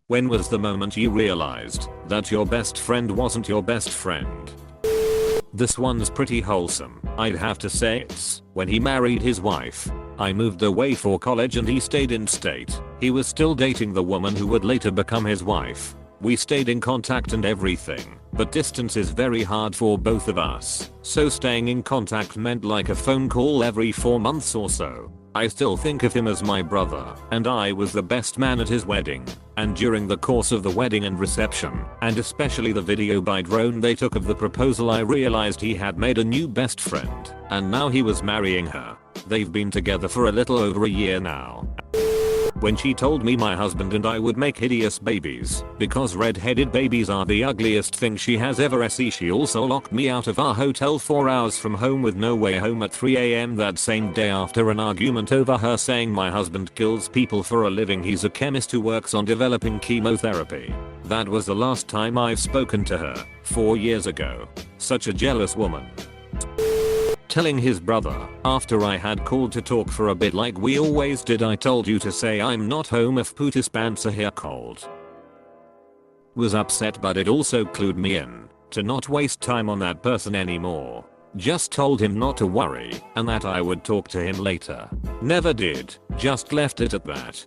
When was the moment you realized that your best friend wasn't your best friend? This one's pretty wholesome. I'd have to say it's when he married his wife. I moved away for college and he stayed in state. He was still dating the woman who would later become his wife. We stayed in contact and everything, but distance is very hard for both of us, so staying in contact meant like a phone call every 4 months or so. I still think of him as my brother, and I was the best man at his wedding. And during the course of the wedding and reception, and especially the video by drone they took of the proposal, I realized he had made a new best friend, and now he was marrying her. They've been together for a little over a year now. When she told me my husband and I would make hideous babies, because red-headed babies are the ugliest thing she has ever seen, she also locked me out of our hotel 4 hours from home with no way home at 3 AM that same day after an argument over her saying my husband kills people for a living. He's a chemist who works on developing chemotherapy. That was the last time I've spoken to her, 4 years ago. Such a jealous woman. Telling his brother, after I had called to talk for a bit like we always did, I told you to say I'm not home if Putis pants are here cold. Was upset, but it also clued me in to not waste time on that person anymore. Just told him not to worry and that I would talk to him later. Never did, just left it at that.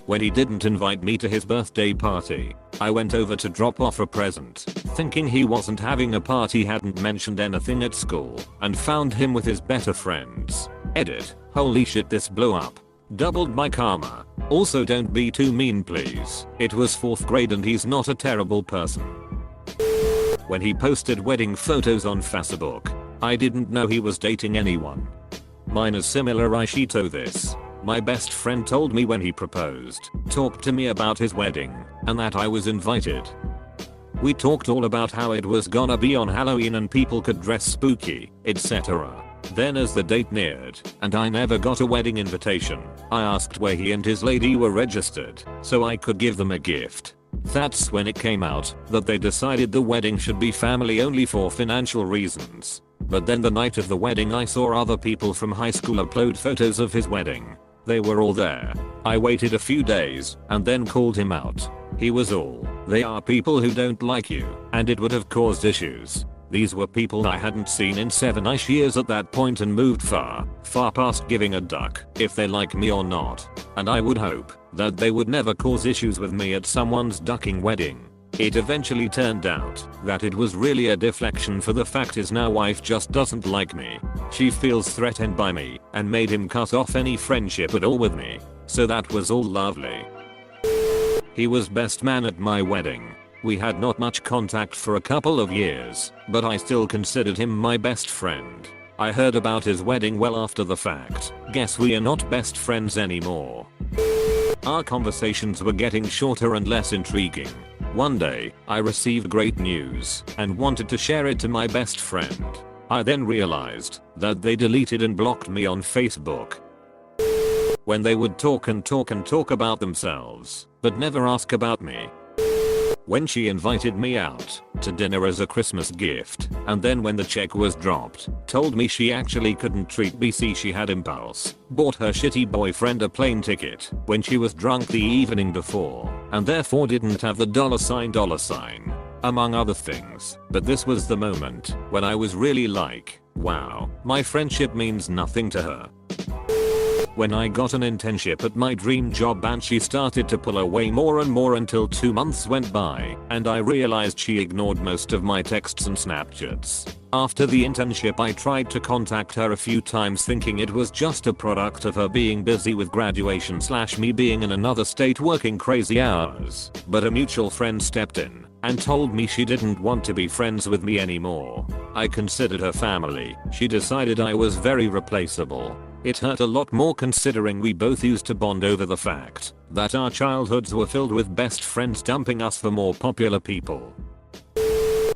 When he didn't invite me to his birthday party, I went over to drop off a present, thinking he wasn't having a party, hadn't mentioned anything at school, and found him with his better friends. Edit. Holy shit, this blew up. Doubled my karma. Also, don't be too mean please. It was 4th grade and he's not a terrible person. When he posted wedding photos on Facebook, I didn't know he was dating anyone. Mine is similar. I shito this. My best friend told me when he proposed, talked to me about his wedding, and that I was invited. We talked all about how it was gonna be on Halloween and people could dress spooky, etc. Then as the date neared, and I never got a wedding invitation, I asked where he and his lady were registered, so I could give them a gift. That's when it came out that they decided the wedding should be family only for financial reasons. But then the night of the wedding I saw other people from high school upload photos of his wedding. They were all there. I waited a few days and then called him out. He was all, "They are people who don't like you," and it would have caused issues. These were people I hadn't seen in 7-ish years at that point and moved far, far past giving a duck if they like me or not. And I would hope that they would never cause issues with me at someone's ducking wedding. It eventually turned out that it was really a deflection for the fact his now wife just doesn't like me. She feels threatened by me and made him cut off any friendship at all with me. So that was all lovely. He was best man at my wedding. We had not much contact for a couple of years, but I still considered him my best friend. I heard about his wedding well after the fact. Guess we are not best friends anymore. Our conversations were getting shorter and less intriguing. One day, I received great news and wanted to share it to my best friend. I then realized that they deleted and blocked me on Facebook. When they would talk about themselves, but never ask about me. When she invited me out to dinner as a Christmas gift, and then when the check was dropped, told me she actually couldn't treat me, she had impulse, bought her shitty boyfriend a plane ticket when she was drunk the evening before, and therefore didn't have the dollar sign, among other things. But this was the moment when I was really like, wow, my friendship means nothing to her. When I got an internship at my dream job and she started to pull away more and more until 2 months went by and I realized she ignored most of my texts and Snapchats. After the internship I tried to contact her a few times thinking it was just a product of her being busy with graduation / me being in another state working crazy hours, but a mutual friend stepped in and told me she didn't want to be friends with me anymore. I considered her family. She decided I was very replaceable. It hurt a lot more considering we both used to bond over the fact that our childhoods were filled with best friends dumping us for more popular people.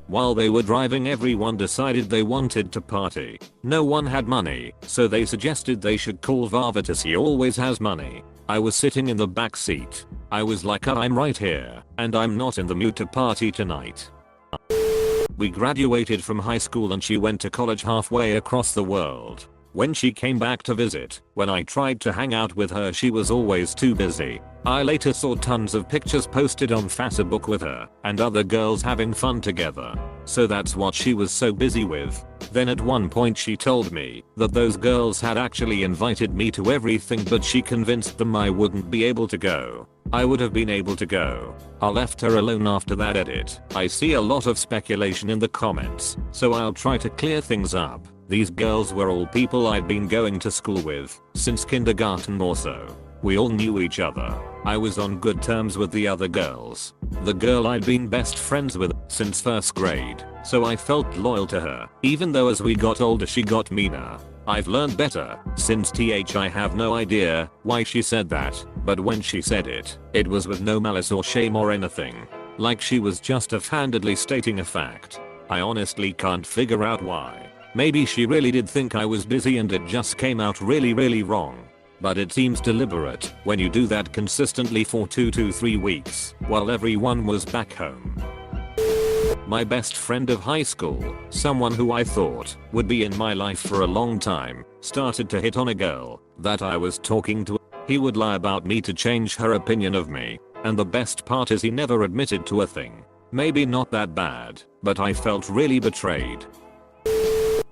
While they were driving, everyone decided they wanted to party. No one had money, so they suggested they should call Varvatus, he always has money. I was sitting in the back seat. I was like, I'm right here, and I'm not in the mood to party tonight. We graduated from high school and she went to college halfway across the world. When she came back to visit, when I tried to hang out with her she was always too busy. I later saw tons of pictures posted on Facebook with her and other girls having fun together. So that's what she was so busy with. Then at one point she told me that those girls had actually invited me to everything but she convinced them I wouldn't be able to go. I would have been able to go. I left her alone after that edit. I see a lot of speculation in the comments, so I'll try to clear things up. These girls were all people I'd been going to school with since kindergarten or so. We all knew each other. I was on good terms with the other girls. The girl I'd been best friends with since first grade, so I felt loyal to her, even though as we got older she got meaner. I've learned better since I have no idea why she said that, but when she said it, it was with no malice or shame or anything. Like she was just offhandedly stating a fact. I honestly can't figure out why. Maybe she really did think I was busy and it just came out really wrong. But it seems deliberate when you do that consistently for 2 to 3 weeks while everyone was back home. My best friend of high school, someone who I thought would be in my life for a long time, started to hit on a girl that I was talking to. He would lie about me to change her opinion of me, and the best part is he never admitted to a thing. Maybe not that bad, but I felt really betrayed.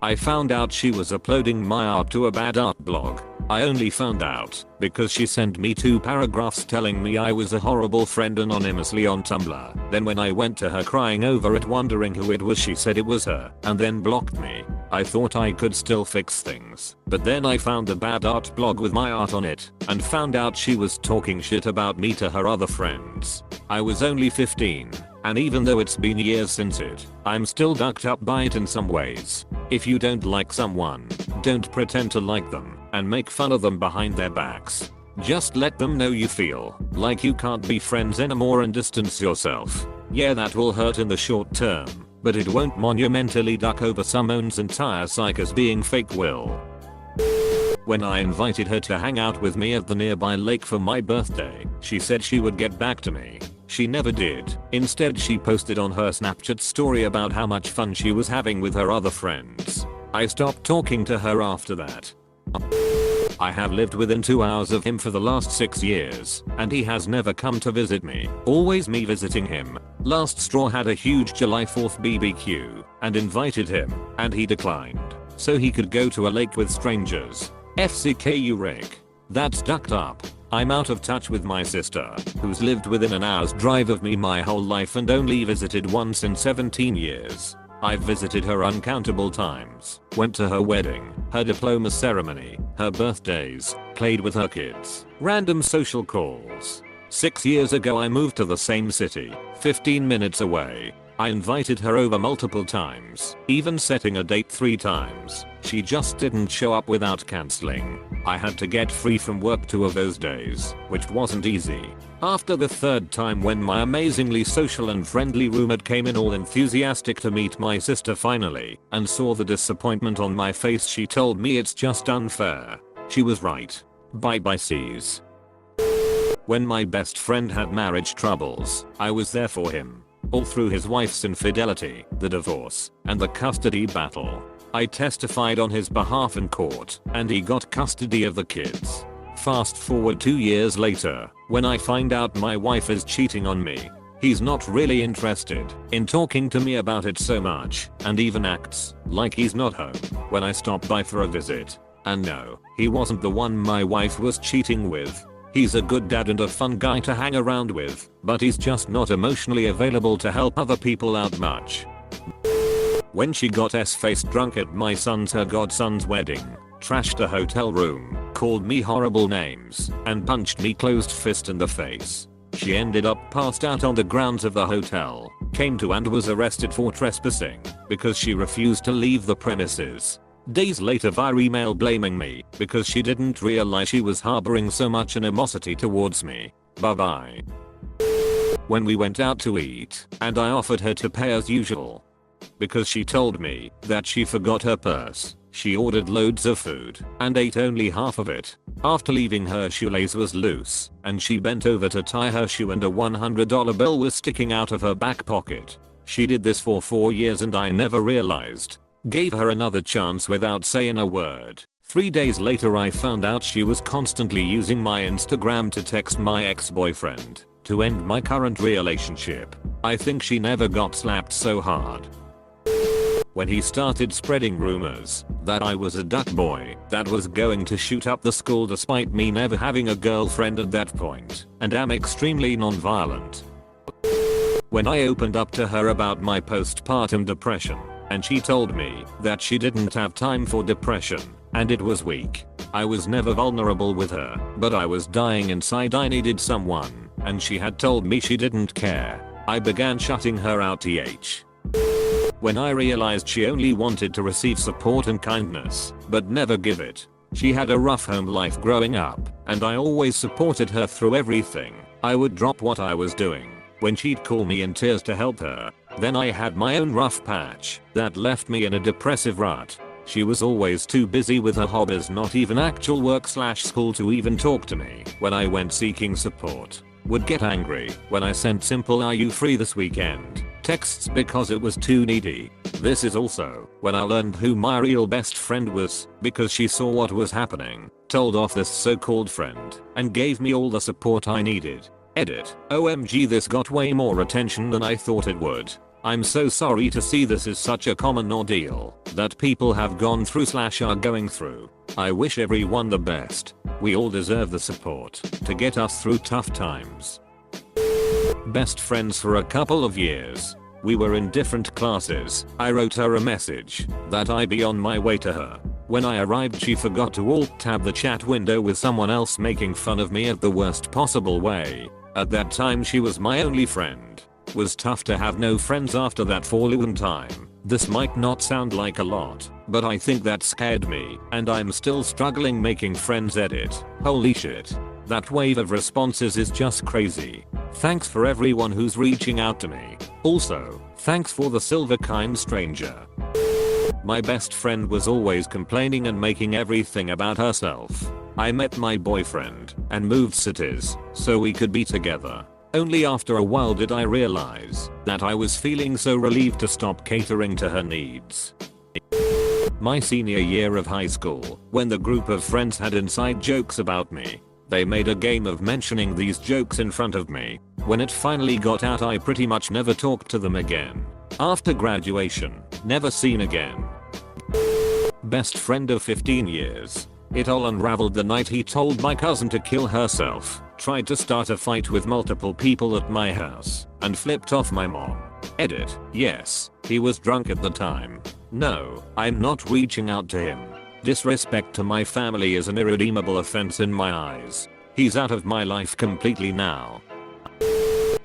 I found out she was uploading my art to a bad art blog. I only found out because she sent me 2 paragraphs telling me I was a horrible friend anonymously on Tumblr. Then when I went to her crying over it wondering who it was she said it was her and then blocked me. I thought I could still fix things, but then I found the bad art blog with my art on it and found out she was talking shit about me to her other friends. I was only 15. And even though it's been years since it, I'm still ducked up by it in some ways. If you don't like someone, don't pretend to like them and make fun of them behind their backs. Just let them know you feel like you can't be friends anymore and distance yourself. Yeah, that will hurt in the short term, but it won't monumentally duck over someone's entire psyche as being fake will. When I invited her to hang out with me at the nearby lake for my birthday, she said she would get back to me. She never did. Instead she posted on her Snapchat story about how much fun she was having with her other friends. I stopped talking to her after that. I have lived within 2 hours of him for the last 6 years, and he has never come to visit me. Always me visiting him. Last straw had a huge July 4th BBQ and invited him, and he declined, so he could go to a lake with strangers. FCKU Rick. That's ducked up. I'm out of touch with my sister, who's lived within an hour's drive of me my whole life and only visited once in 17 years. I've visited her uncountable times, went to her wedding, her diploma ceremony, her birthdays, played with her kids, random social calls. 6 years ago I moved to the same city, 15 minutes away. I invited her over multiple times, even setting a date 3 times. She just didn't show up without cancelling. I had to get free from work 2 of those days, which wasn't easy. After the 3rd time when my amazingly social and friendly roommate came in all enthusiastic to meet my sister finally, and saw the disappointment on my face she told me it's just unfair. She was right. Bye bye C's. When my best friend had marriage troubles, I was there for him. All through his wife's infidelity, the divorce, and the custody battle. I testified on his behalf in court, and he got custody of the kids. Fast forward 2 years later, when I find out my wife is cheating on me. He's not really interested in talking to me about it so much, and even acts like he's not home when I stop by for a visit. And no, he wasn't the one my wife was cheating with. He's a good dad and a fun guy to hang around with, but he's just not emotionally available to help other people out much. When she got s-faced drunk at my her godson's wedding, trashed a hotel room, called me horrible names, and punched me closed fist in the face. She ended up passed out on the grounds of the hotel, came to and was arrested for trespassing because she refused to leave the premises. Days later via email blaming me because she didn't realize she was harboring so much animosity towards me. Bye bye. When we went out to eat, and I offered her to pay as usual. Because she told me that she forgot her purse, she ordered loads of food and ate only half of it. After leaving her shoelace was loose, and she bent over to tie her shoe and a $100 bill was sticking out of her back pocket. She did this for 4 years and I never realized. Gave her another chance without saying a word. 3 days later I found out she was constantly using my Instagram to text my ex-boyfriend to end my current relationship. I think she never got slapped so hard. When he started spreading rumors that I was a duck boy that was going to shoot up the school despite me never having a girlfriend at that point, and am extremely non-violent. When I opened up to her about my postpartum depression, and she told me that she didn't have time for depression, and it was weak. I was never vulnerable with her, but I was dying inside. I needed someone, and she had told me she didn't care. I began shutting her out. When I realized she only wanted to receive support and kindness, but never give it. She had a rough home life growing up, and I always supported her through everything. I would drop what I was doing when she'd call me in tears to help her. Then I had my own rough patch that left me in a depressive rut. She was always too busy with her hobbies, not even actual work/school, to even talk to me when I went seeking support. Would get angry when I sent simple "Are you free this weekend?" texts because it was too needy. This is also when I learned who my real best friend was, because she saw what was happening, told off this so-called friend, and gave me all the support I needed. Edit. OMG, this got way more attention than I thought it would. I'm so sorry to see this is such a common ordeal that people have gone through/are going through. I wish everyone the best. We all deserve the support to get us through tough times. Best friends for a couple of years. We were in different classes. I wrote her a message that I'd be on my way to her. When I arrived, she forgot to alt-tab the chat window with someone else making fun of me at the worst possible way. At that time she was my only friend. Was tough to have no friends after that for a long time. This might not sound like a lot, but I think that scared me, and I'm still struggling making friends. Edit. Holy shit. That wave of responses is just crazy. Thanks for everyone who's reaching out to me. Also, thanks for the silver kind stranger. My best friend was always complaining and making everything about herself. I met my boyfriend and moved cities so we could be together. Only after a while did I realize that I was feeling so relieved to stop catering to her needs. My senior year of high school, when the group of friends had inside jokes about me, they made a game of mentioning these jokes in front of me. When it finally got out, I pretty much never talked to them again. After graduation, never seen again. Best friend of 15 years. It all unraveled the night he told my cousin to kill herself, tried to start a fight with multiple people at my house, and flipped off my mom. Edit. Yes, he was drunk at the time. No, I'm not reaching out to him. Disrespect to my family is an irredeemable offense in my eyes. He's out of my life completely now.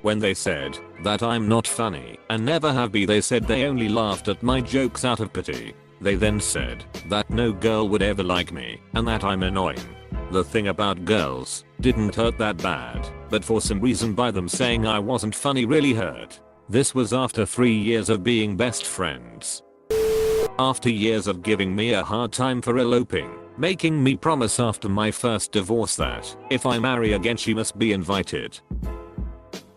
When they said that I'm not funny and never have been, they said they only laughed at my jokes out of pity. They then said that no girl would ever like me and that I'm annoying. The thing about girls didn't hurt that bad, but for some reason by them saying I wasn't funny really hurt. This was after 3 years of being best friends. After years of giving me a hard time for eloping, making me promise after my first divorce that if I marry again she must be invited.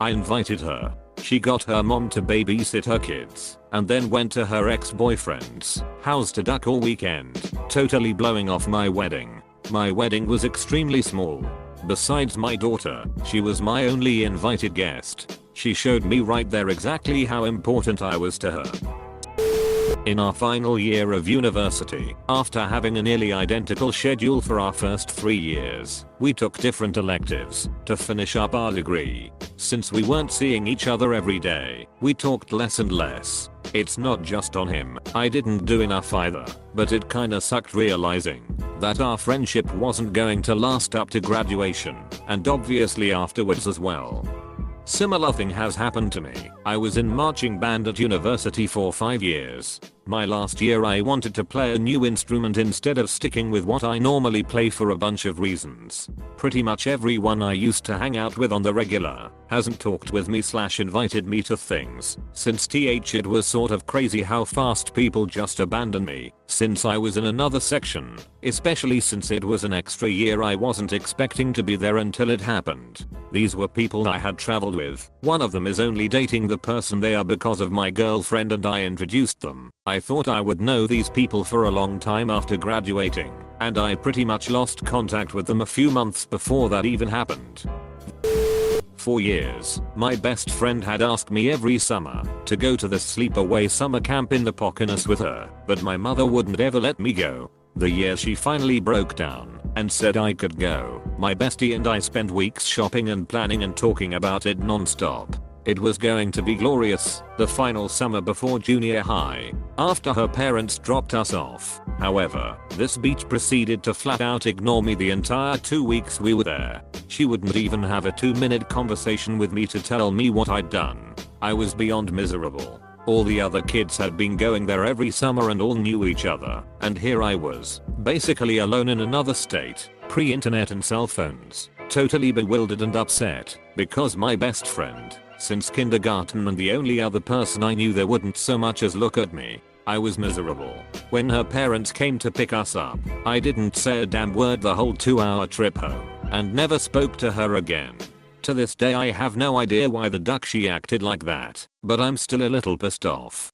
I invited her. She got her mom to babysit her kids, and then went to her ex-boyfriend's house to duck all weekend, totally blowing off my wedding. My wedding was extremely small. Besides my daughter, she was my only invited guest. She showed me right there exactly how important I was to her. In our final year of university, after having a nearly identical schedule for our first 3 years, we took different electives to finish up our degree. Since we weren't seeing each other every day, we talked less and less. It's not just on him, I didn't do enough either, but it kinda sucked realizing that our friendship wasn't going to last up to graduation, and obviously afterwards as well. Similar thing has happened to me. I was in marching band at university for 5 years. My last year I wanted to play a new instrument instead of sticking with what I normally play for a bunch of reasons. Pretty much everyone I used to hang out with on the regular hasn't talked with me/invited me to things since it was sort of crazy how fast people just abandon me since I was in another section, especially since it was an extra year. I wasn't expecting to be there until it happened. These were people I had traveled with. One of them is only dating the person they are because of my girlfriend and I introduced them. I thought I would know these people for a long time after graduating, and I pretty much lost contact with them a few months before that even happened. For years, my best friend had asked me every summer to go to the sleepaway summer camp in the Pocahontas with her, but my mother wouldn't ever let me go. The year she finally broke down and said I could go, my bestie and I spent weeks shopping and planning and talking about it non-stop. It was going to be glorious, the final summer before junior high, after her parents dropped us off. However, this bitch proceeded to flat out ignore me the entire 2 weeks we were there. She wouldn't even have a 2-minute conversation with me to tell me what I'd done. I was beyond miserable. All the other kids had been going there every summer and all knew each other, and here I was, basically alone in another state, pre-internet and cell phones, totally bewildered and upset, because my best friend since kindergarten and the only other person I knew there wouldn't so much as look at me. I was miserable. When her parents came to pick us up, I didn't say a damn word the whole 2-hour trip home, and never spoke to her again. To this day I have no idea why the duck she acted like that, but I'm still a little pissed off.